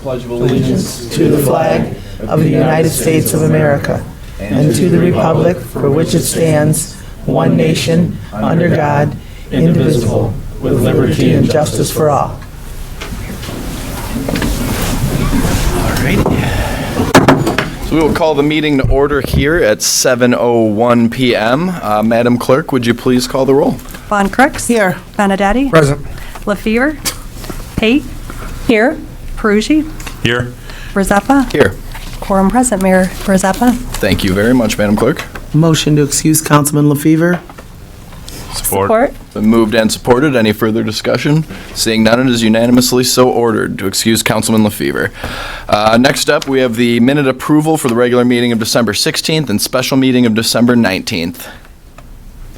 pledge of allegiance to the flag of the United States of America and to the republic for which it stands, one nation, under God, indivisible, with liberty and justice for all. All right. So we will call the meeting to order here at 7:01 p.m. Madam Clerk, would you please call the roll? Von Crooks. Here. Benedetti. Present. LaFever. Pate. Here. Perugi. Here. Rezeppa. Here. Quorum present, Mayor Rezeppa. Thank you very much, Madam Clerk. Motion to excuse Councilman LaFever. Support. Been moved and supported. Any further discussion? Seeing none, it is unanimously so ordered to excuse Councilman LaFever. Next up, we have the minute approval for the regular meeting of December 16th and special meeting of December 19th.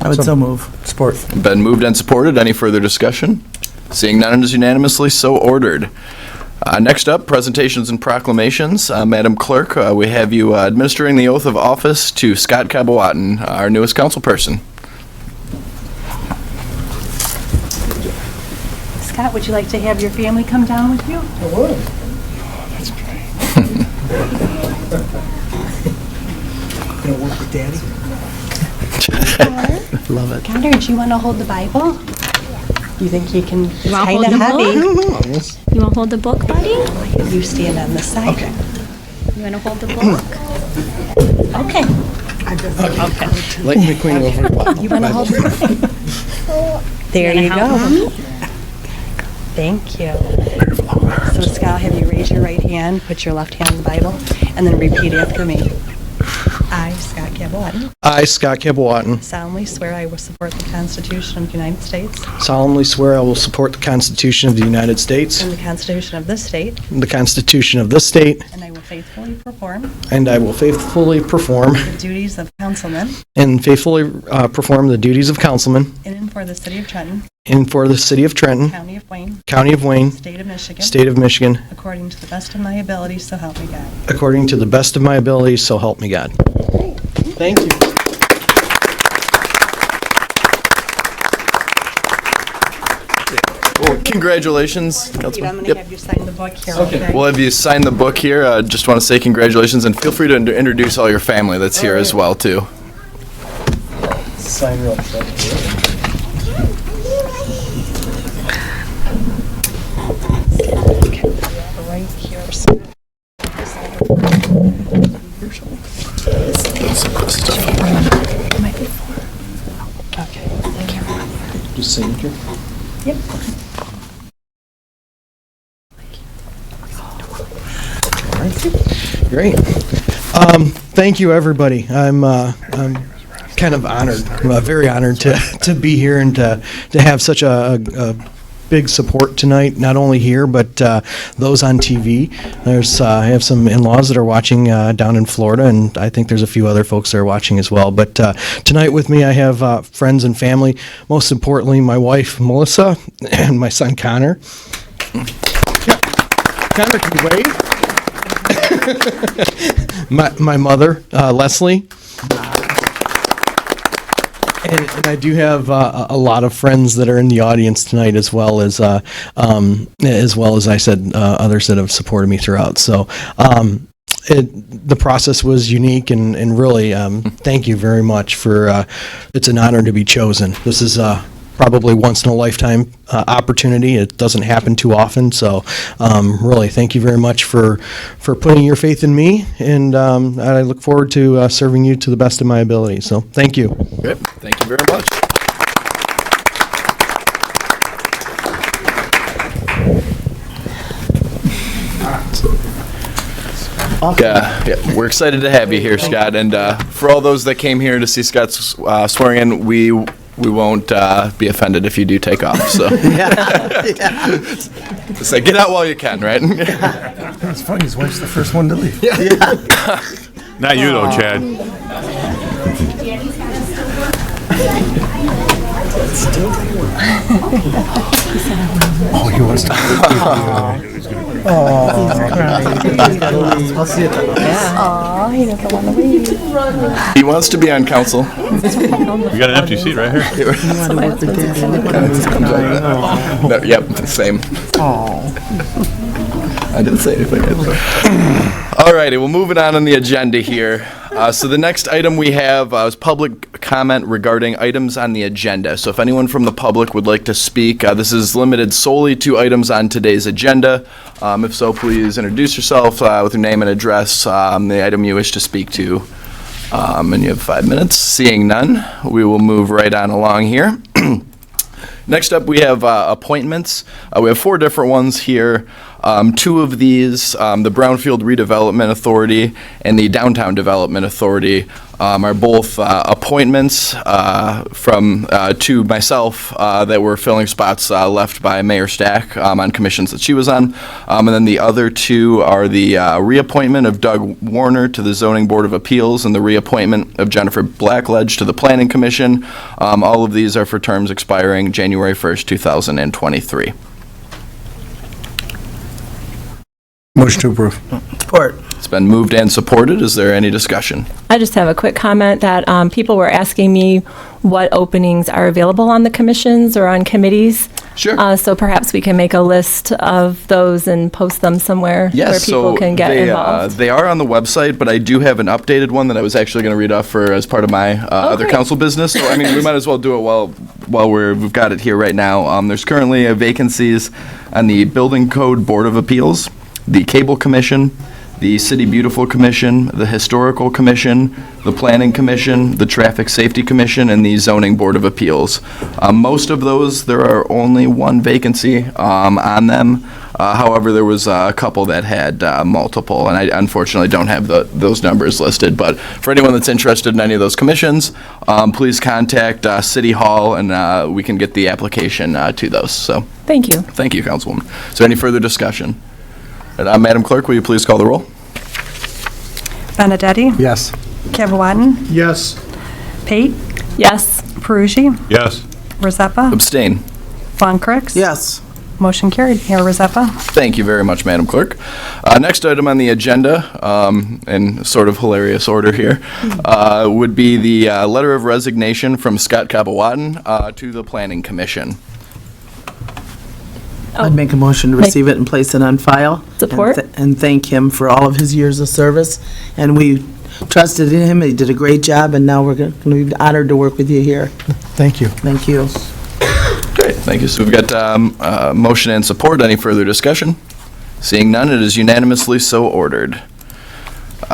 I would so move. Support. Been moved and supported. Any further discussion? Seeing none, it is unanimously so ordered. Next up, presentations and proclamations. Madam Clerk, we have you administering the oath of office to Scott Cabowatton, our newest councilperson. Scott, would you like to have your family come down with you? I would. That's great. Gonna work with Daddy? Love it. Connor, do you want to hold the Bible? You think you can? It's wanna kind hold of the heavy. book? You want to hold the book, buddy? You stand on this side. Okay. You want to hold the book? Okay. Like the Queen over. You want to hold the There you go. Thank you. So Scott, I'll have you raise your right hand, put your left hand on the Bible, and then repeat after me. I, Scott Cabowatton, I, Scott Cabowatton, solemnly swear I will support the Constitution of the United States solemnly swear I will support the Constitution of the United States, and the Constitution of this state, the Constitution of this state, and I will faithfully perform and I will faithfully perform the duties of councilman and faithfully perform the duties of councilman in and for the city of Trenton, in for the City of Trenton, county of Wayne, County of Wayne, state of Michigan, State of Michigan, according to the best of my abilities, so help me God. according to the best of my abilities, so help me God. Thank you. Well, congratulations, I'm Councilman. going to have you sign the book here, Okay. okay? We'll have you sign the book here. Just want to say congratulations, and feel free to introduce all your family that's here as well, too. Sign real quick. Right here, so. Okay. Just signature. Yep. Great. Thank you, everybody. I'm kind of honored, very honored to be here and to have such a big support tonight, not only here, but those on TV. I have some in-laws that are watching down in Florida, and I think there's a few other folks that are watching as well. But tonight with me, I have friends and family, most importantly, my wife, Melissa, and my son, Connor. Connor, can you wave? my mother, Leslie. And I do have a lot of friends that are in the audience tonight, as well as I said, others that have supported me throughout. So the process was unique, and really, thank you very much for. It's an honor to be chosen. This is probably once in a lifetime opportunity. It doesn't happen too often. So really, thank you very much for putting your faith in me, and I look forward to serving you to the best of my ability. So thank you. Good. Thank you very much. Yeah, we're excited to have you here, Scott. And for all those that came here to see Scott's swearing in, we won't be offended if you do take off. So just say, get out while you can, right? It's funny, his wife's the first one to leave. Not you though, Chad. Oh, he wants to. Aw, he doesn't want to leave. He wants to be on council. We got an empty seat right here. No, yep, same. I didn't say anything. All righty, well, moving on the agenda here. So the next item we have is public comment regarding items on the agenda. So if anyone from the public would like to speak, this is limited solely to items on today's agenda. If so, please introduce yourself with your name and address, the item you wish to speak to. And you have 5 minutes. Seeing none, we will move right on along here. Next up, we have appointments. We have 4 different ones here. 2 of these, the Brownfield Redevelopment Authority and the Downtown Development Authority, are both appointments to myself that were filling spots left by Mayor Stack on commissions that she was on. And then the other 2 are the reappointment of Doug Warner to the Zoning Board of Appeals and the reappointment of Jennifer Blackledge to the Planning Commission. All of these are for terms expiring January 1st, 2023. Motion to approve. Support. It's been moved and supported. Is there any discussion? I just have a quick comment that people were asking me what openings are available on the commissions or on committees. Sure. So perhaps we can make a list of those and post them somewhere where Yes, people so can get involved. they are on the website, but I do have an updated one that I was actually going to read off for as part of my other great. council business. So I mean, we might as well do it while we've got it here right now. There's currently vacancies on the Building Code Board of Appeals, the Cable Commission, the City Beautiful Commission, the Historical Commission, the Planning Commission, the Traffic Safety Commission, and the Zoning Board of Appeals. Most of those, there are only 1 vacancy on them. However, there was a couple that had multiple, and I unfortunately don't have those numbers listed. But for anyone that's interested in any of those commissions, please contact City Hall, and we can get the application to those. So, Thank you. thank you, Councilwoman. Is there any further discussion? Madam Clerk, will you please call the roll? Benedetti? Yes. Kavawadin? Yes. Pate? Yes. Perugi? Yes. Rezepa? Abstain. Von Crooks? Yes. Motion carried. Mayor Rezepa? Thank you very much, Madam Clerk. Next item on the agenda, in sort of hilarious order here, would be the letter of resignation from Scott Kabawatin to the Planning Commission. I'd make a motion to receive it and place it on file. Support. And thank him for all of his years of service. And we trusted in him, he did a great job, and now we're going to be honored to work with you here. Thank you. Thank you. Great, thank you. So we've got motion and support. Any further discussion? Seeing none, it is unanimously so ordered.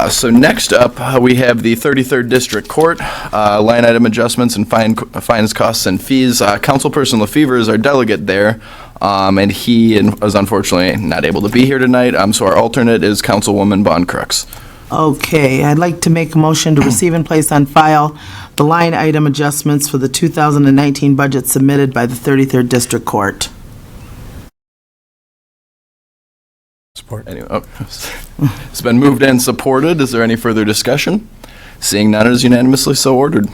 So next up, we have the 33rd District Court, line item adjustments and fines, costs, and fees. Councilperson LaFever is our delegate there, and he is unfortunately not able to be here tonight, so our alternate is Councilwoman Von Crooks. Okay, I'd like to make a motion to receive and place on file the line item adjustments for the 2019 budget submitted by the 33rd District Court. Support. Anyway, it's been moved and supported. Is there any further discussion? Seeing none, it is unanimously so ordered.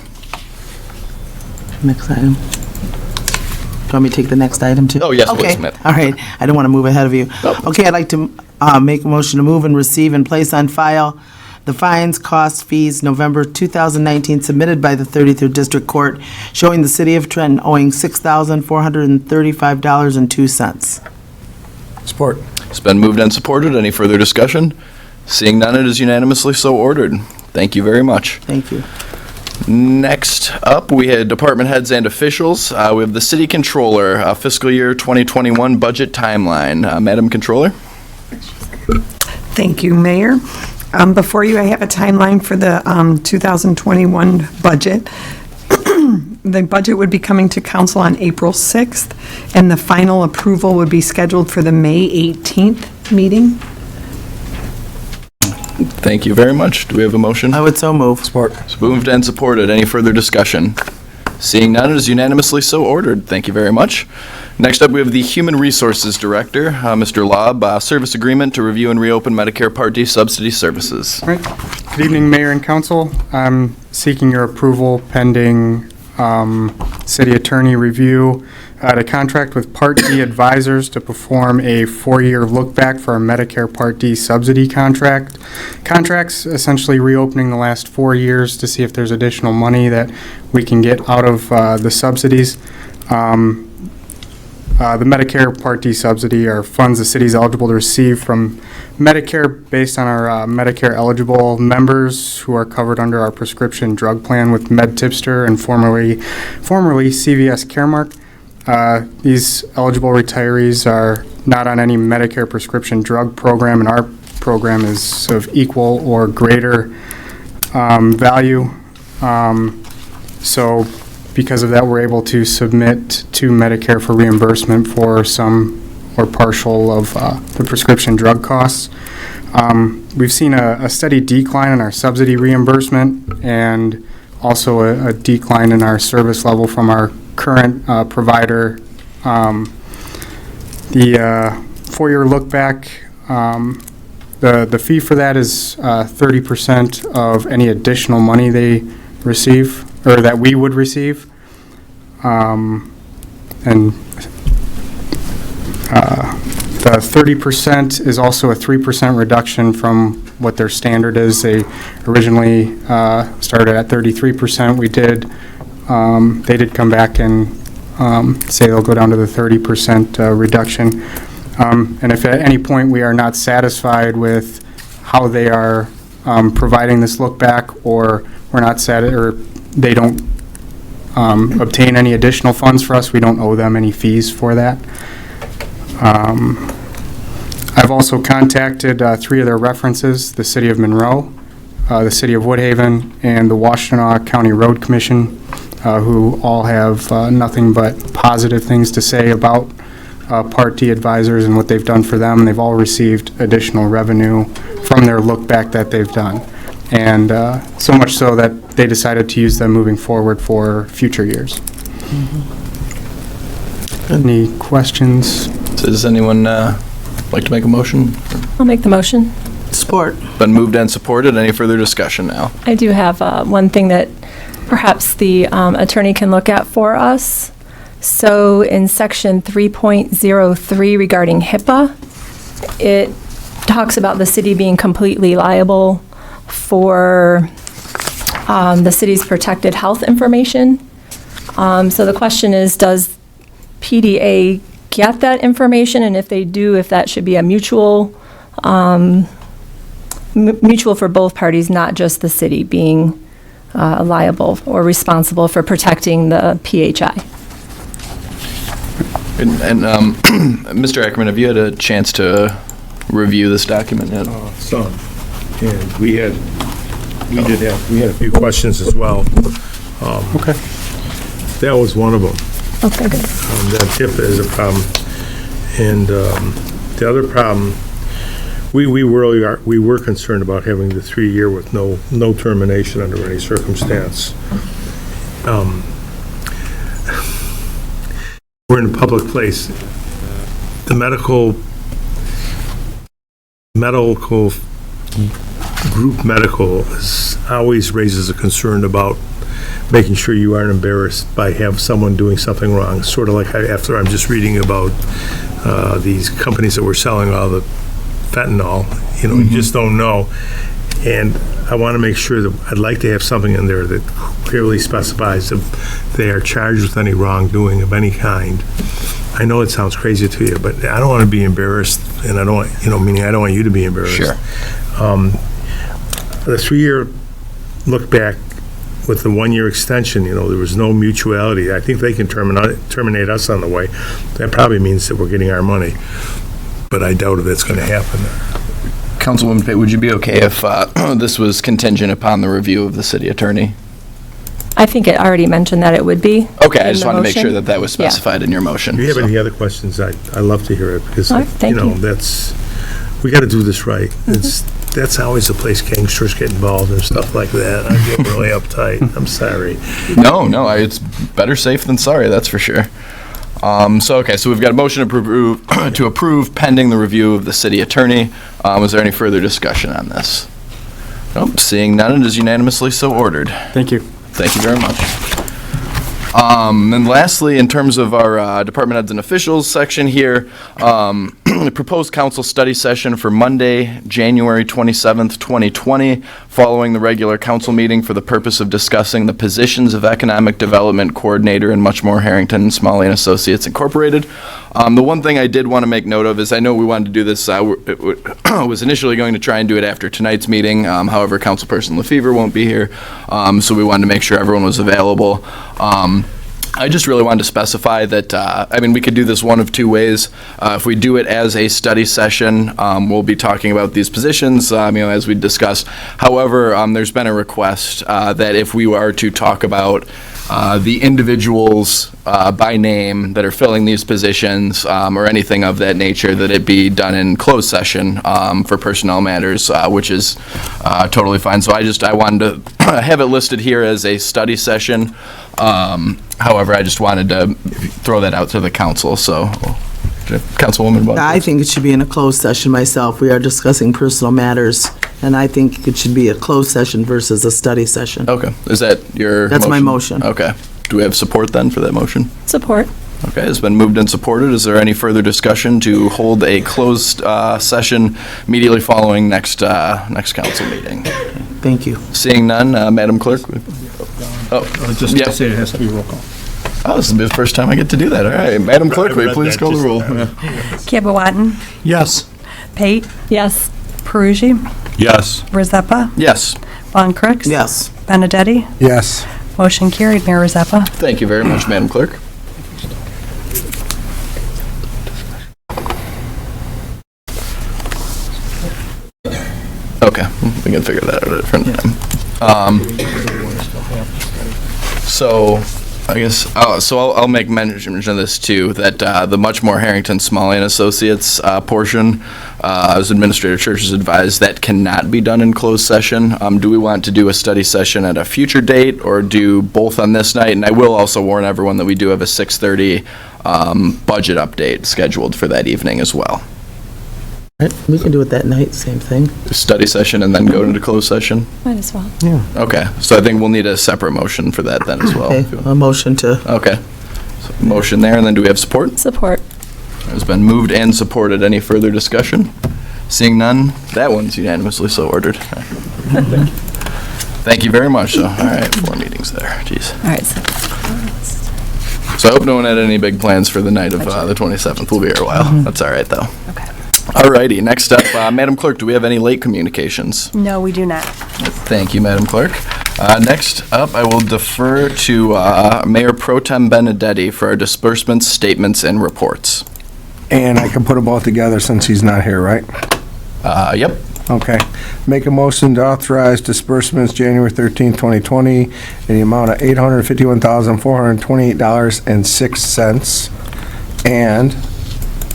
Next item. Do you want me to take the next item, too? Oh, yes, Okay, please, Matt. all right. I don't want to move ahead of you. Okay, I'd like to make a motion to move and receive and place on file the fines, costs, fees, November 2019 submitted by the 33rd District Court, showing the City of Trenton owing $6,435.02. Support. It's been moved and supported. Any further discussion? Seeing none, it is unanimously so ordered. Thank you very much. Thank you. Next up, we had department heads and officials. We have the city controller, fiscal year 2021 budget timeline. Madam Controller? Thank you, Mayor. Before you, I have a timeline for the 2021 budget. The budget would be coming to council on April 6th, and the final approval would be scheduled for the May 18th meeting. Thank you very much. Do we have a motion? I would so move. Support. It's moved and supported. Any further discussion? Seeing none, it is unanimously so ordered. Thank you very much. Next up, we have the Human Resources Director, Mr. Lobb, service agreement to review and reopen Medicare Part D subsidy services. Right. Good evening, Mayor and Council. I'm seeking your approval pending city attorney review to contract with Part D advisors to perform a 4-year look back for our Medicare Part D subsidy contracts, essentially reopening the last 4 years to see if there's additional money that we can get out of the subsidies. The Medicare Part D subsidy are funds the city is eligible to receive from Medicare based on our Medicare eligible members who are covered under our prescription drug plan with MedTipster and formerly CVS Caremark. These eligible retirees are not on any Medicare prescription drug program, and our program is of equal or greater value. So because of that, we're able to submit to Medicare for reimbursement for some or partial of the prescription drug costs. We've seen a steady decline in our subsidy reimbursement and also a decline in our service level from our current provider. The 4-year look back, the fee for that is 30% of any additional money they receive, or that we would receive. And the 30% is also a 3% reduction from what their standard is. They originally started at 33%. They did come back and say they'll go down to the 30% reduction. And if at any point we are not satisfied with how they are providing this look back, or we're not or they don't obtain any additional funds for us, we don't owe them any fees for that. I've also contacted 3 of their references, the City of Monroe, the City of Woodhaven, and the Washtenaw County Road Commission, who all have nothing but positive things to say about Part D advisors and what they've done for them. They've all received additional revenue from their look back that they've done. And so much so that they decided to use them moving forward for future years. Any questions? So does anyone like to make a motion? I'll make the motion. Support. Been moved and supported. Any further discussion now? I do have one thing that perhaps the attorney can look at for us. So in section 3.03 regarding HIPAA, it talks about the city being completely liable for the city's protected health information. So the question is, does PDA get that information? And if they do, if that should be a mutual for both parties, not just the city being liable or responsible for protecting the PHI. And Mr. Ackerman, have you had a chance to review this document yet? Some, and we had a few questions as well. Okay. That was one of them. Okay, good. That HIPAA is a problem, and the other problem, we were concerned about having the 3-year with no termination under any circumstance. We're in a public place. The medical group medical always raises a concern about making sure you aren't embarrassed by have someone doing something wrong. Sort of like after I'm just reading about these companies that were selling all the fentanyl, you just don't know. And I want to make sure that I'd like to have something in there that clearly specifies if they are charged with any wrongdoing of any kind. I know it sounds crazy to you, but I don't want to be embarrassed, and I don't want, meaning I don't want you to be embarrassed. Sure. The 3-year look back with the 1-year extension, there was no mutuality. I think they can terminate us on the way. That probably means that we're getting our money, but I doubt if that's going to happen. Councilwoman Pitt, would you be okay if this was contingent upon the review of the city attorney? I think it already mentioned that it would be. Okay, I in just the wanted to make motion. sure that was specified in your motion. If you have so. any other questions, I'd love to hear it, because, All right, thank you. we got to do this right. That's always the place gangsters get involved and stuff like that. I get really uptight. I'm sorry. No, it's better safe than sorry, that's for sure. So we've got a motion to approve pending the review of the city attorney. Is there any further discussion on this? Nope, seeing none, it is unanimously so ordered. Thank you. Thank you very much. And lastly, in terms of our department heads and officials section here, proposed council study session for Monday, January 27th, 2020, following the regular council meeting for the purpose of discussing the positions of Economic Development Coordinator and much more Harrington and Smalley and Associates Incorporated. The one thing I did want to make note of is I know we wanted to do this, was initially going to try and do it after tonight's meeting. However, Councilperson LaFever won't be here, so we wanted to make sure everyone was available. I just really wanted to specify that, we could do this one of two ways. If we do it as a study session, we'll be talking about these positions, as we discussed. However, there's been a request that if we are to talk about the individuals by name that are filling these positions or anything of that nature, that it be done in closed session for personnel matters, which is totally fine. So I wanted to have it listed here as a study session. However, I just wanted to throw that out to the council, so, Councilwoman Butler. I think it should be in a closed session myself. We are discussing personal matters, and I think it should be a closed session versus a study session. Okay, is that your That's my motion. Okay. Do we have support then for that motion? Support. Okay, it's been moved and supported. Is there any further discussion to hold a closed session immediately following next council meeting? Thank you. Seeing none, Madam Clerk? Just Yeah. to say it has to be roll call. Oh, this will be the first time I get to do that. All right, Madam Clerk, will you read please that call the just roll? now. Kibawatan, Yes. Pate, Yes. Perugi, Yes. Rezeppa, Yes, Von Crooks. Yes. Benedetti. Yes. Motion carried, Mayor Rezeppa. thank you very much, Madam Clerk. Okay, we can figure that out at a different time. So, I guess, I'll make mention of this too, that the much more Harrington, Smalley and Associates portion, as Administrator Church has advised, that cannot be done in closed session. Do we want to do a study session at a future date, or do both on this night? And I will also warn everyone that we do have a 6:30 budget update scheduled for that evening as well. We can do it that night, same thing. Study session and then go into closed session? Might as well. Okay, so I think we'll need a separate motion for that then as well. Okay, a motion to, Okay. So motion there, and then do we have support? Support. It's been moved and supported. Any further discussion? Seeing none, that one's unanimously so ordered. Thank you very much. So, all right, 4 meetings there. Jeez. All right. So I hope no one had any big plans for the night of the 27th. We'll be here a while. That's all right, though. Okay. All righty, next up, Madam Clerk, do we have any late communications? No, we do not. Thank you, Madam Clerk. Next up, I will defer to Mayor Pro Tem Benedetti for our disbursements, statements, and reports. And I can put them all together since he's not here, right? Yep. Okay. Make a motion to authorize disbursements January 13, 2020, in the amount of $851,428.06. And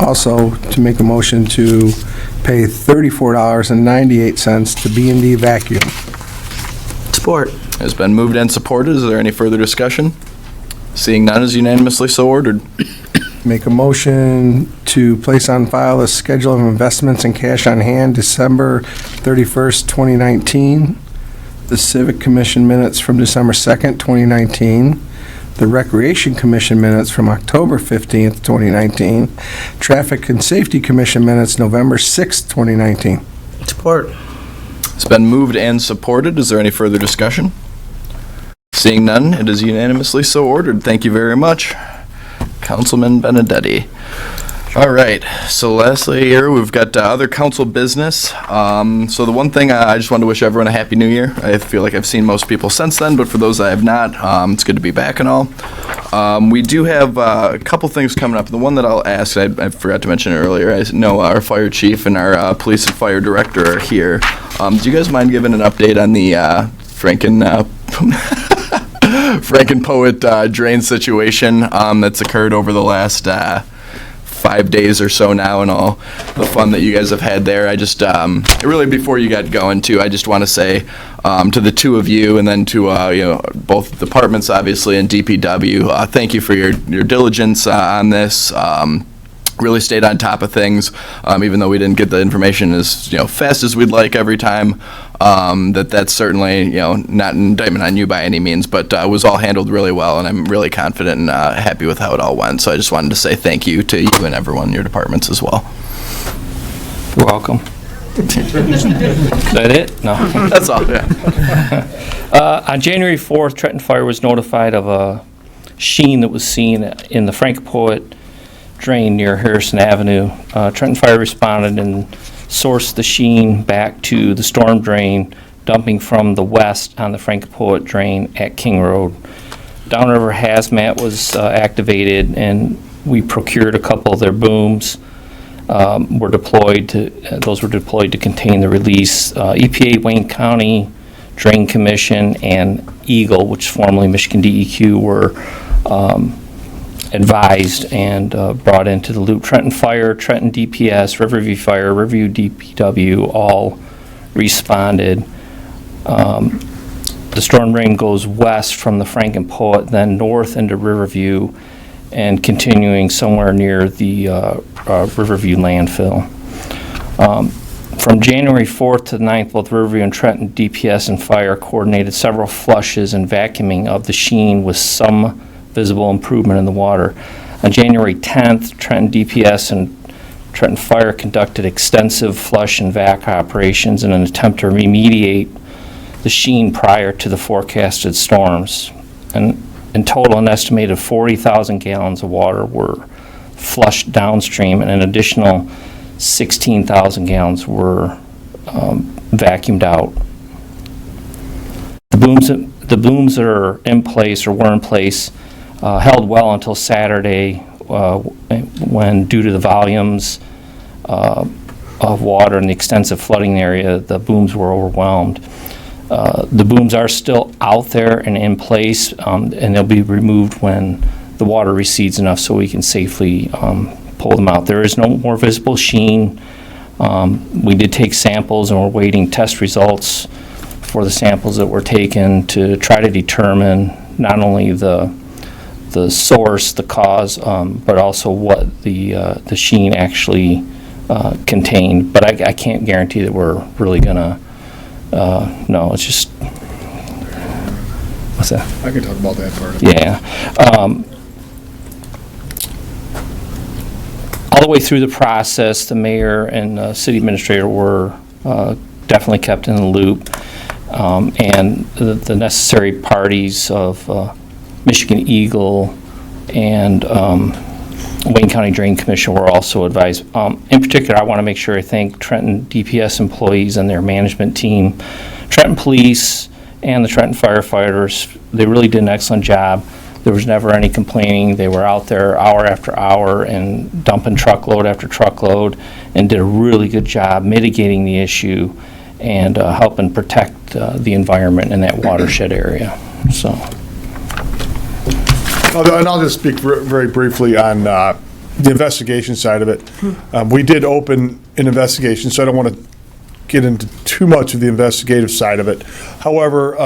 also to make a motion to pay $34.98 to B&D Vacuum. support. Has been moved and supported. Is there any further discussion? Seeing none, is unanimously so ordered. Make a motion to place on file a schedule of investments and cash on hand December 31st, 2019, the Civic Commission minutes from December 2nd, 2019, the Recreation Commission minutes from October 15th, 2019, Traffic and Safety Commission minutes November 6th, 2019. Support. It's been moved and supported. Is there any further discussion? Seeing none, it is unanimously so ordered. Thank you very much, Councilman Benedetti. All right, so lastly here, we've got other council business. So the one thing, I just wanted to wish everyone a Happy New Year. I feel like I've seen most people since then, but for those I have not, it's good to be back and all. We do have a couple things coming up. The one that I'll ask, I forgot to mention it earlier, I know our fire chief and our police and fire director are here. Do you guys mind giving an update on the Franken Poet drain situation that's occurred over the last 5 days or so now, and all the fun that you guys have had there? I just, really before you got going too, I just want to say to the two of you, and then to both departments obviously, and DPW, thank you for your diligence on this. Really stayed on top of things, even though we didn't get the information as fast as we'd like every time. That's certainly, not an indictment on you by any means, but was all handled really well, and I'm really confident and happy with how it all went. So I just wanted to say thank you to you and everyone in your departments as well. You're welcome. Is that it? No. That's all, yeah. On January 4th, Trenton Fire was notified of a sheen that was seen in the Frank-Poet drain near Harrison Avenue. Trenton Fire responded and sourced the sheen back to the storm drain, dumping from the west on the Frank-Poet drain at King Road. Downriver Hazmat was activated, and we procured a couple of their booms. Those were deployed to contain the release. EPA, Wayne County Drain Commission, and Eagle, which is formerly Michigan DEQ, were advised and brought into the loop. Trenton Fire, Trenton DPS, Riverview Fire, Riverview DPW all responded. The storm drain goes west from the Frank and Poet, then north into Riverview, and continuing somewhere near the Riverview landfill. From January 4th to the 9th, both Riverview and Trenton DPS and Fire coordinated several flushes and vacuuming of the sheen with some visible improvement in the water. On January 10th, Trenton DPS and Trenton Fire conducted extensive flush and vac operations in an attempt to remediate the sheen prior to the forecasted storms. And in total, an estimated 40,000 gallons of water were flushed downstream, and an additional 16,000 gallons were vacuumed out. The booms that are in place or were in place held well until Saturday, when, due to the volumes of water and the extensive flooding area, the booms were overwhelmed. The booms are still out there and in place, and they'll be removed when the water recedes enough so we can safely pull them out. There is no more visible sheen. We did take samples, and we're waiting test results for the samples that were taken to try to determine not only the source, the cause, but also what the sheen actually contained. But I can't guarantee that we're really gonna. No, it's just. What's that? I can talk about that part. Yeah. All the way through the process, the mayor and city administrator were definitely kept in the loop, and the necessary parties of Michigan Eagle and Wayne County Drain Commission were also advised. In particular, I want to make sure I thank Trenton DPS employees and their management team, Trenton Police, and the Trenton firefighters. They really did an excellent job. There was never any complaining. They were out there hour after hour and dumping truckload after truckload, and did a really good job mitigating the issue and helping protect the environment in that watershed area. So. And I'll just speak very briefly on the investigation side of it. We did open an investigation, so I don't want to get into too much of the investigative side of it. However,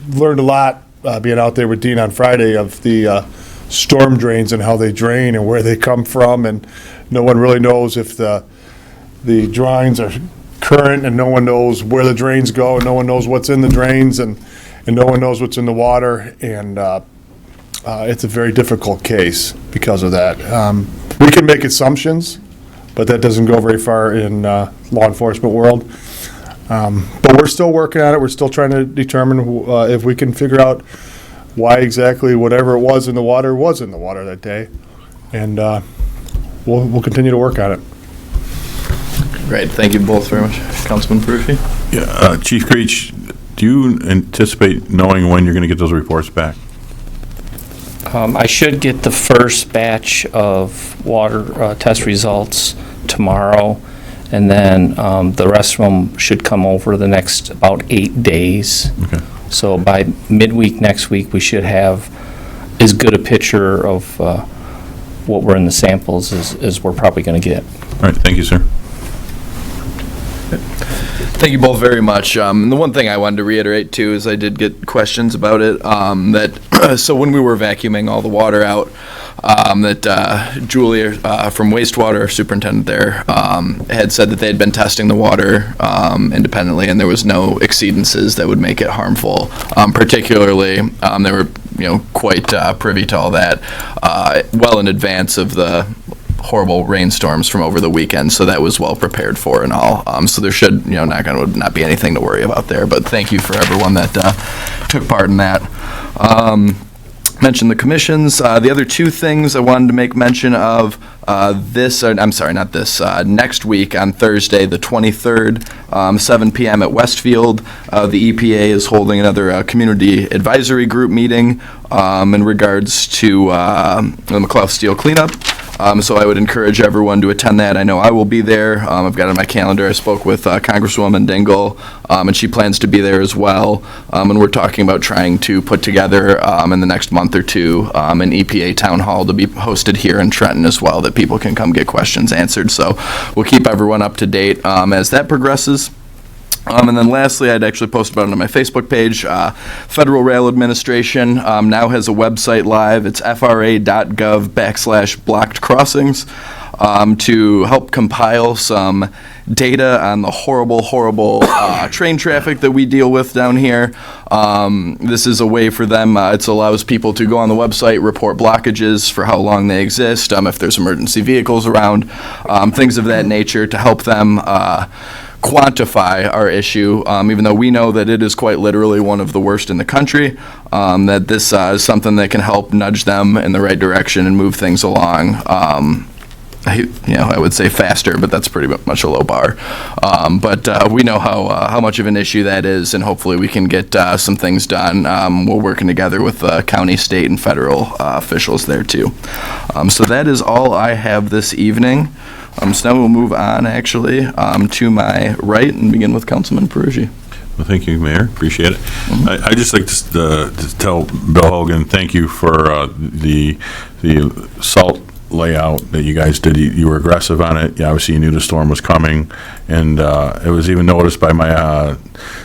learned a lot being out there with Dean on Friday of the storm drains and how they drain and where they come from, and no one really knows if the drawings are current, and no one knows where the drains go, and no one knows what's in the drains, and no one knows what's in the water, and it's a very difficult case because of that. We can make assumptions, but that doesn't go very far in law enforcement world. But we're still working on it. We're still trying to determine if we can figure out why exactly whatever it was in the water that day. And we'll continue to work on it. Great. Thank you both very much. Councilman Perucci? Yeah, Chief Creech, do you anticipate knowing when you're going to get those reports back? I should get the first batch of water test results tomorrow, and then the rest of them should come over the next about 8 days. Okay. So by midweek next week, we should have as good a picture of what were in the samples as we're probably going to get. All right, thank you, sir. Thank you both very much. And the one thing I wanted to reiterate too is I did get questions about it. So when we were vacuuming all the water out, that Julia from wastewater, superintendent there, had said that they had been testing the water independently, and there was no exceedances that would make it harmful. Particularly, they were quite privy to all that well in advance of the horrible rainstorms from over the weekend, so that was well prepared for and all. So there should, not be anything to worry about there. But thank you for everyone that took part in that. Mentioned the commissions. The other two things I wanted to make mention of next week on Thursday, the 23rd, 7 p.m. at Westfield, the EPA is holding another community advisory group meeting in regards to the McClough Steel cleanup. So I would encourage everyone to attend that. I know I will be there. I've got it on my calendar. I spoke with Congresswoman Dingell, and she plans to be there as well. And we're talking about trying to put together in the next month or two an EPA town hall to be hosted here in Trenton as well, that people can come get questions answered. So we'll keep everyone up to date as that progresses. And then lastly, I'd actually posted about it on my Facebook page. Federal Rail Administration now has a website live. It's fra.gov/blocked crossings to help compile some data on the horrible train traffic that we deal with down here. This is a way for them, it allows people to go on the website, report blockages for how long they exist, if there's emergency vehicles around, things of that nature to help them quantify our issue, even though we know that it is quite literally one of the worst in the country, that this is something that can help nudge them in the right direction and move things along. I would say faster, but that's pretty much a low bar. But we know how much of an issue that is, and hopefully we can get some things done. We're working together with county, state, and federal officials there too. So that is all I have this evening. So now we'll move on, actually, to my right and begin with Councilman Perugia. Well, thank you, Mayor. Appreciate it. I'd just like to tell Bill Hogan, thank you for the salt layout that you guys did. You were aggressive on it. Obviously, you knew the storm was coming, and it was even noticed by my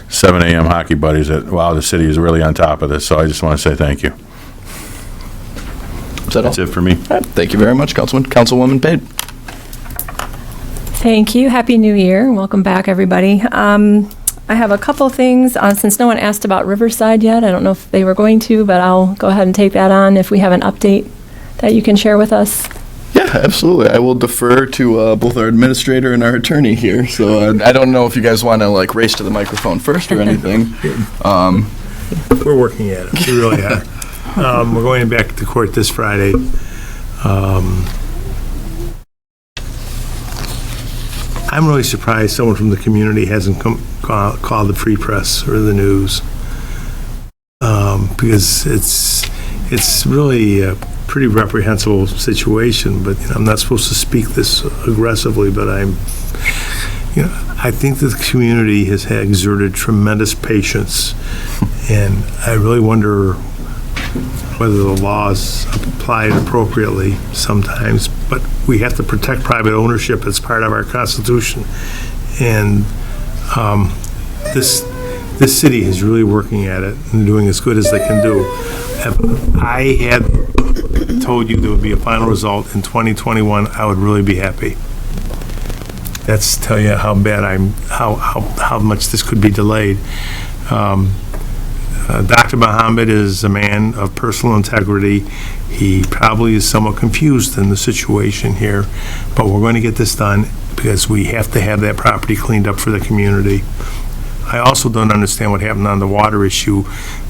7 a.m. hockey buddies that, wow, the city is really on top of this. So I just want to say thank you. That's it for me. All right. Thank you very much, Councilwoman Pate. Thank you. Happy New Year. Welcome back, everybody. I have a couple things. Since no one asked about Riverside yet, I don't know if they were going to, but I'll go ahead and take that on if we have an update that you can share with us. Yeah, absolutely. I will defer to both our administrator and our attorney here. So I don't know if you guys want to race to the microphone first or anything. We're working at it. We really are. We're going back to court this Friday. I'm really surprised someone from the community hasn't called the Free Press or the news, because it's really a pretty reprehensible situation. But I'm not supposed to speak this aggressively, but I think the community has exerted tremendous patience, and I really wonder whether the laws applied appropriately sometimes, but we have to protect private ownership as part of our Constitution. And this city is really working at it and doing as good as they can do. If I had told you there would be a final result in 2021, I would really be happy. That's tell you how bad how much this could be delayed. Dr. Muhammad is a man of personal integrity. He probably is somewhat confused in the situation here, but we're going to get this done because we have to have that property cleaned up for the community. I also don't understand what happened on the water issue.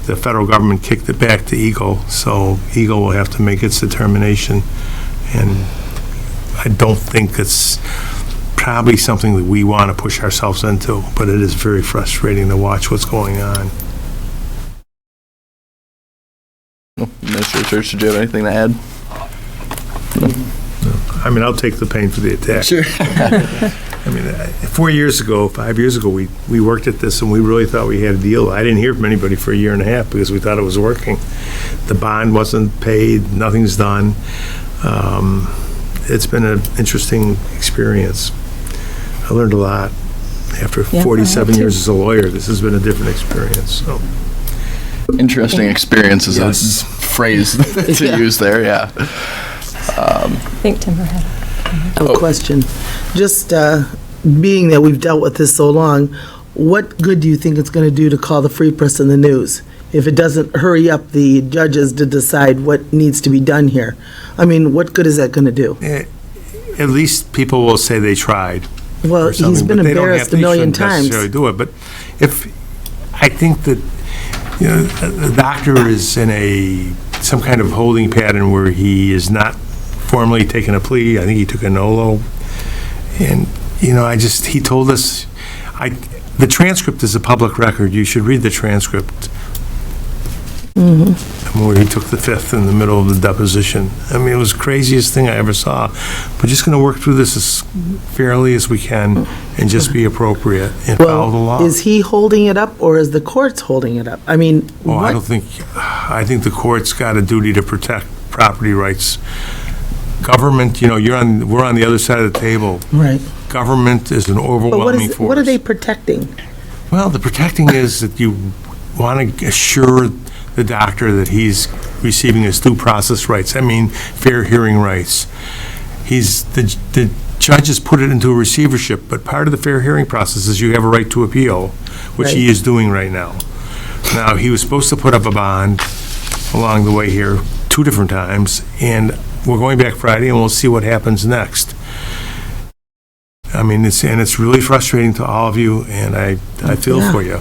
The federal government kicked it back to Eagle, so Eagle will have to make its determination. And I don't think it's probably something that we want to push ourselves into, but it is very frustrating to watch what's going on. Mr. Church, did you have anything to add? No. I mean, I'll take the pain for the attack. Sure. I mean, 5 years ago, we worked at this and we really thought we had a deal. I didn't hear from anybody for a year and a half because we thought it was working. The bond wasn't paid, nothing's done. It's been an interesting experience. I learned a lot. After 47 years as a lawyer, this has been a different experience. So. Interesting experience is a phrase to use there, yeah. I think Timber had. I have a question. Just being that we've dealt with this so long, what good do you think it's going to do to call the Free Press and the News if it doesn't hurry up the judges to decide what needs to be done here? I mean, what good is that going to do? At least people will say they tried. Well, he's been embarrassed a million times. They shouldn't necessarily do it, but I think that, the doctor is in some kind of holding pattern where he is not formally taking a plea. I think he took a NOLO. And, he told us, the transcript is a public record. You should read the transcript. Where he took the fifth in the middle of the deposition. I mean, it was the craziest thing I ever saw. We're just going to work through this as fairly as we can and just be appropriate and follow the law. Is he holding it up or is the courts holding it up? I mean, I think the court's got a duty to protect property rights. Government, we're on the other side of the table. Right. Government is an overwhelming force. What are they protecting? Well, the protecting is that you want to assure the doctor that he's receiving his due process rights. I mean, fair hearing rights. The judge has put it into a receivership, but part of the fair hearing process is you have a right to appeal, which he is doing right now. Now, he was supposed to put up a bond along the way here 2 different times, and we're going back Friday, and we'll see what happens next. I mean, it's really frustrating to all of you, and I feel for you.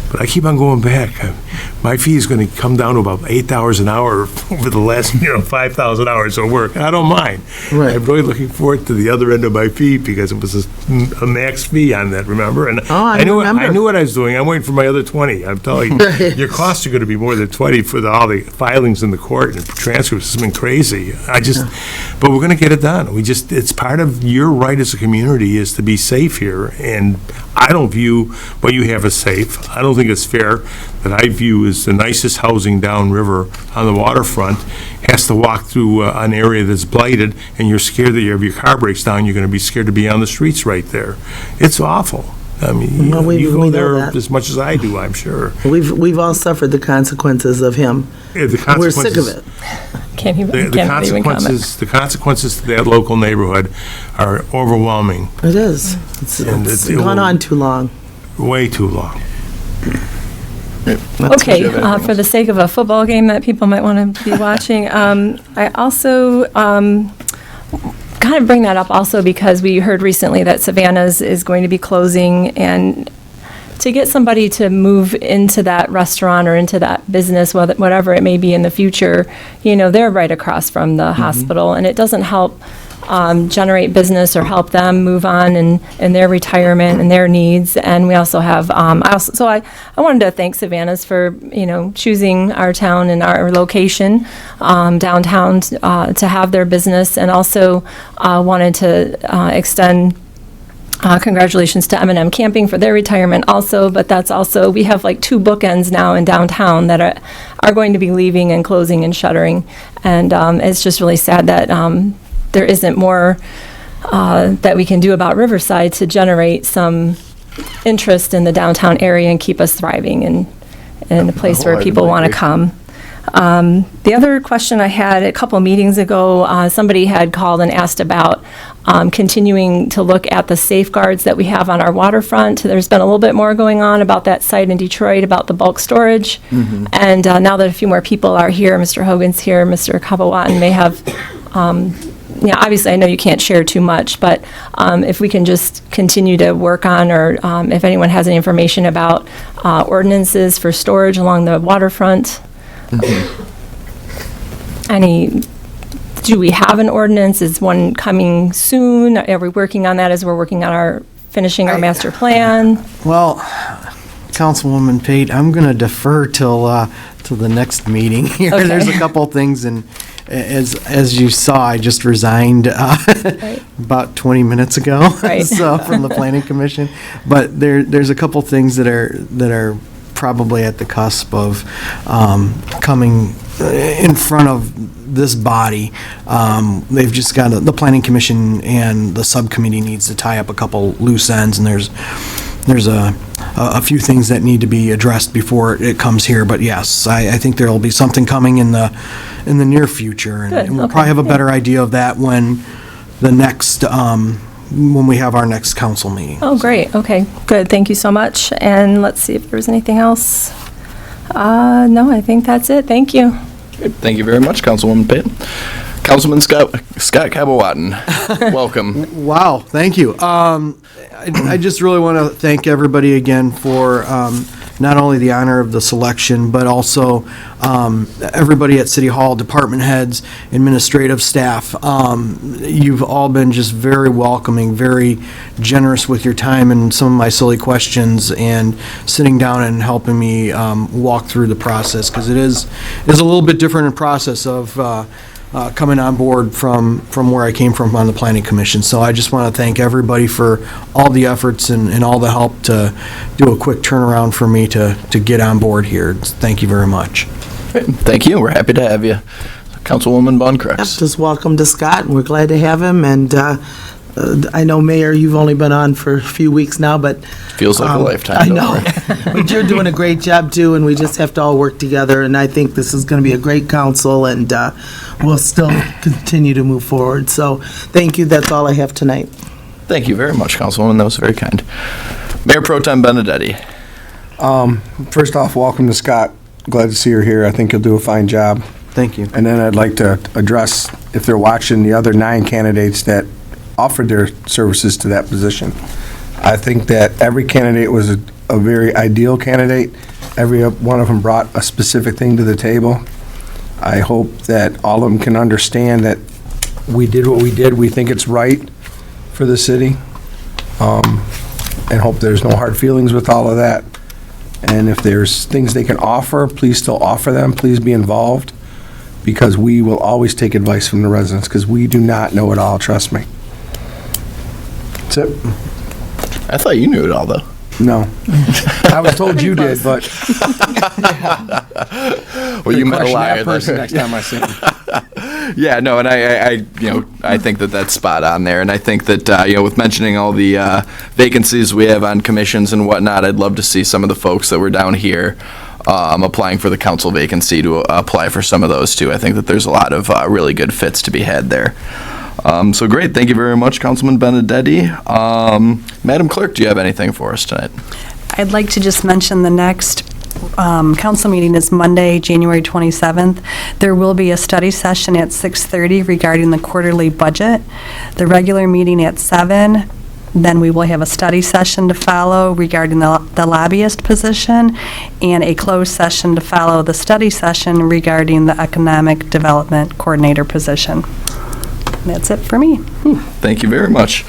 But I keep on going back. My fee is going to come down to about $8 an hour over the last, 5,000 hours of work. I don't mind. Right. I'm really looking forward to the other end of my fee because it was a max fee on that, remember? And I remember. I knew what I was doing. I'm waiting for my other 20. I'm telling you, your costs are going to be more than 20 for all the filings in the court and transcripts. It's been crazy. But we're going to get it done. It's part of your right as a community is to be safe here. And I don't view what you have as safe. I don't think it's fair that I view as the nicest housing downriver on the waterfront has to walk through an area that's blighted, and you're scared that if your car breaks down, you're going to be scared to be on the streets right there. It's awful. I mean, you go there as much as I do, I'm sure. We've all suffered the consequences of him. We're sick of it. Can't even comment. The consequences to that local neighborhood are overwhelming. It is. It's gone on too long. Way too long. Okay, for the sake of a football game that people might want to be watching, I also kind of bring that up also because we heard recently that Savannah's is going to be closing, and to get somebody to move into that restaurant or into that business, whatever it may be in the future, they're right across from the hospital, and it doesn't help generate business or help them move on in their retirement and their needs. And we also have, I wanted to thank Savannah's for, choosing our town and our location downtown to have their business, and also wanted to extend congratulations to M&M Camping for their retirement also, but that's also, we have like 2 bookends now in downtown that are going to be leaving and closing and shuttering. And it's just really sad that there isn't more that we can do about Riverside to generate some interest in the downtown area and keep us thriving and in a place where people want to come. The other question I had a couple meetings ago, somebody had called and asked about continuing to look at the safeguards that we have on our waterfront. There's been a little bit more going on about that site in Detroit, about the bulk storage. And now that a few more people are here, Mr. Hogan's here, Mr. Kabawatan may have, obviously I know you can't share too much, but if we can just continue to work on, or if anyone has any information about ordinances for storage along the waterfront. Do we have an ordinance? Is one coming soon? Are we working on that as we're working on finishing our master plan? Well, Councilwoman Pate, I'm going to defer till the next meeting here. Okay. There's a couple things, and as you saw, I just resigned about 20 minutes ago. Right. So from the Planning Commission, but there's a couple things that are probably at the cusp of coming in front of this body. They've just got the Planning Commission and the subcommittee needs to tie up a couple loose ends, and there's there's a few things that need to be addressed before it comes here. But yes, I think there'll be something coming in the near future. And Good, we'll okay, probably have a good. better idea of that when the next, when we have our next council meeting. Oh, great, okay, good, thank you so much. And let's see if there's anything else. No, I think that's it, thank you. Thank you very much, Councilwoman Payton. Councilman Scott Cabowatton, welcome. Wow, thank you. I just really want to thank everybody again for not only the honor of the selection, but also everybody at City Hall, department heads, administrative staff. You've all been just very welcoming, very generous with your time and some of my silly questions, and sitting down and helping me walk through the process, because it is a little bit different in process of coming on board from where I came from on the Planning Commission. So I just want to thank everybody for all the efforts and all the help to do a quick turnaround for me to get on board here. Thank you very much. Thank you, we're happy to have you. Councilwoman Von Crux. Just welcome to Scott, and we're glad to have him. And I know, Mayor, you've only been on for a few weeks now, but Feels like a lifetime. I don't know, worry. but you're doing a great job too, and we just have to all work together. And I think this is going to be a great council, and we'll still continue to move forward. So, thank you. That's all I have tonight. Thank you very much, Councilwoman, that was very kind. Mayor Pro Tem Benedetti. First off, welcome to Scott. Glad to see her here. I think you'll do a fine job. Thank you. And then I'd like to address, if they're watching, the other 9 candidates that offered their services to that position. I think that every candidate was a very ideal candidate. Every one of them brought a specific thing to the table. I hope that all of them can understand that we did what we did. We think it's right for the city. And hope there's no hard feelings with all of that. And if there's things they can offer, please still offer them. Please be involved, because we will always take advice from the residents, because we do not know it all, trust me. That's it. I thought you knew it all, though. No. I was told you did, but Well, you met a liar. that person next time I see him. Yeah, no, and I think that that's spot on there, and I think that with mentioning all the vacancies we have on commissions and whatnot, I'd love to see some of the folks that were down here applying for the council vacancy to apply for some of those too. I think that there's a lot of really good fits to be had there. So great, thank you very much, Councilman Benedetti. Madam Clerk, do you have anything for us tonight? I'd like to just mention the next council meeting is Monday, January 27th. There will be a study session at 6:30 regarding the quarterly budget. The regular meeting at 7. Then we will have a study session to follow regarding the lobbyist position, and a closed session to follow the study session regarding the economic development coordinator position. And that's it for me. Thank you very much.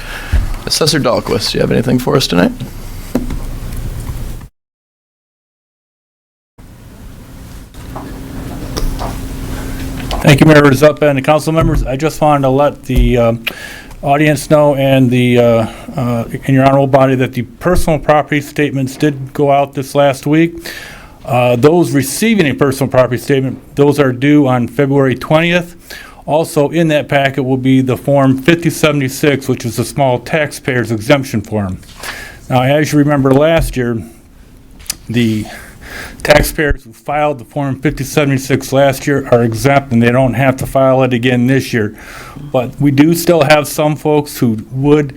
Assessor Dahlquist, do you have anything for us tonight? Thank you, Mayor Rizzup and the council members. I just wanted to let the audience know and the in your honorable body that the personal property statements did go out this last week. Those receiving a personal property statement, those are due on February 20th. Also in that packet will be the Form 5076, which is a small taxpayer's exemption form. Now, as you remember last year, the taxpayers who filed the Form 5076 last year are exempt, and they don't have to file it again this year. But we do still have some folks who would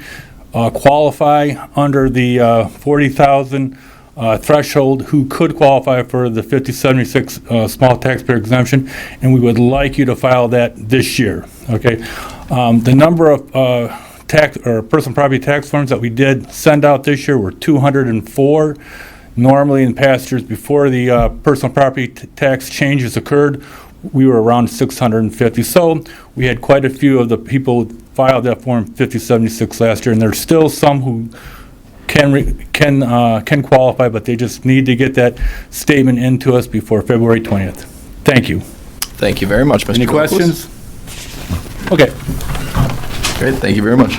qualify under the 40,000 threshold who could qualify for the 5076 small taxpayer exemption, and we would like you to file that this year. Okay, the number of tax or personal property tax forms that we did send out this year were 204. Normally, in past years, before the personal property tax changes occurred, we were around 650. So we had quite a few of the people who filed that Form 5076 last year, and there's still some who can qualify, but they just need to get that statement into us before February 20th. Thank you. Thank you very much, Mr. Any Dahlquist. questions? Okay. Great, thank you very much.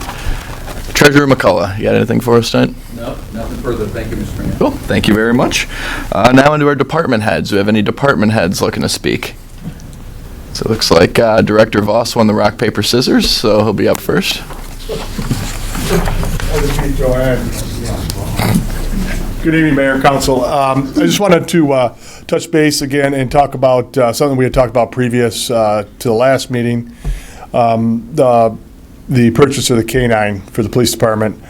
Treasurer McCullough, you got anything for us tonight? No, nothing further. Thank you, Mr. Mayor. Cool, thank you very much. Now into our department heads. Do we have any department heads looking to speak? So it looks like Director Voss won the rock, paper, scissors, so he'll be up first. Good evening, Mayor and Council. I just wanted to touch base again and talk about something we had talked about previous to the last meeting, the purchase of the K-9 for the police department.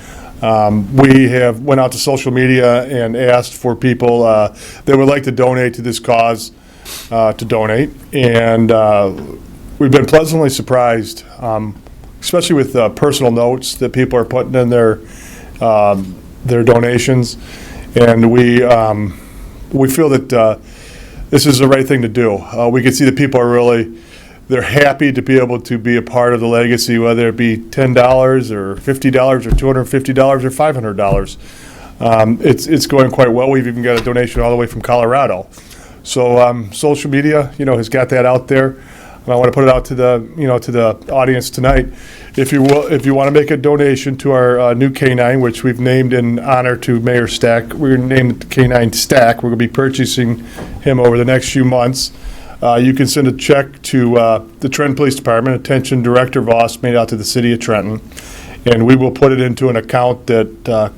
We have went out to social media and asked for people that would like to donate to this cause to donate, and we've been pleasantly surprised, especially with personal notes that people are putting in their donations, and we feel that this is the right thing to do. We can see that people are really, they're happy to be able to be a part of the legacy, whether it be $10 or $50 or $250 or $500. It's going quite well. We've even got a donation all the way from Colorado. So social media, has got that out there. And I want to put it out to the, to the audience tonight. If you want to make a donation to our new K-9, which we've named in honor to Mayor Stack, we're going to name it K-9 Stack. We're going to be purchasing him over the next few months. You can send a check to the Trenton Police Department, attention Director Voss, made out to the City of Trenton, and we will put it into an account that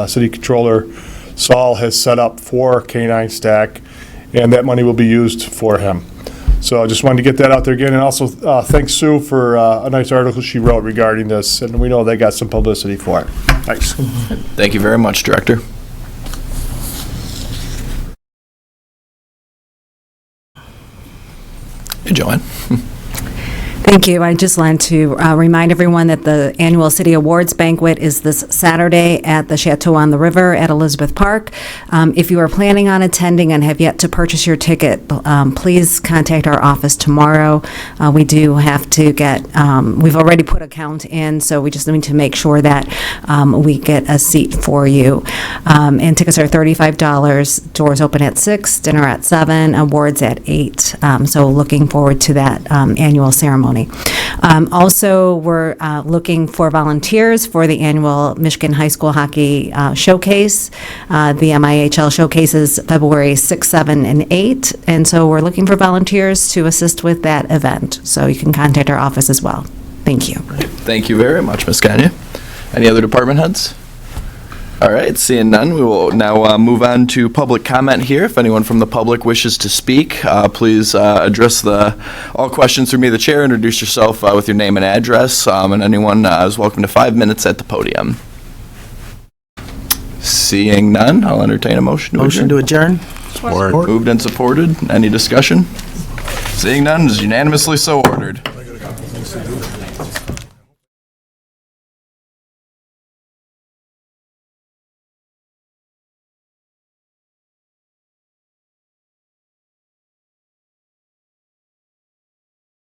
City Controller Saul has set up for K-9 Stack, and that money will be used for him. So I just wanted to get that out there again, and also thanks Sue for a nice article she wrote regarding this, and we know they got some publicity for it. Thanks. Thank you very much, Director. Hey, Joanne. Thank you. I just wanted to remind everyone that the annual City Awards Banquet is this Saturday at the Chateau on the River at Elizabeth Park. If you are planning on attending and have yet to purchase your ticket, please contact our office tomorrow. We do have to get, we've already put a count in, so we just need to make sure that we get a seat for you. And tickets are $35. Doors open at 6, dinner at 7, awards at 8. So looking forward to that annual ceremony. Also, we're looking for volunteers for the annual Michigan High School Hockey Showcase. The MIHL Showcase is February 6, 7, and 8, and so we're looking for volunteers to assist with that event. So you can contact our office as well. Thank you. Thank you very much, Ms. Gagne. Any other department heads? All right, seeing none, we will now move on to public comment here. If anyone from the public wishes to speak, please address all questions through me, the chair. Introduce yourself with your name and address, and anyone is welcome to 5 minutes at the podium. Seeing none, I'll entertain a motion to adjourn. Support. Moved and supported. Any discussion? Seeing none, is unanimously so ordered.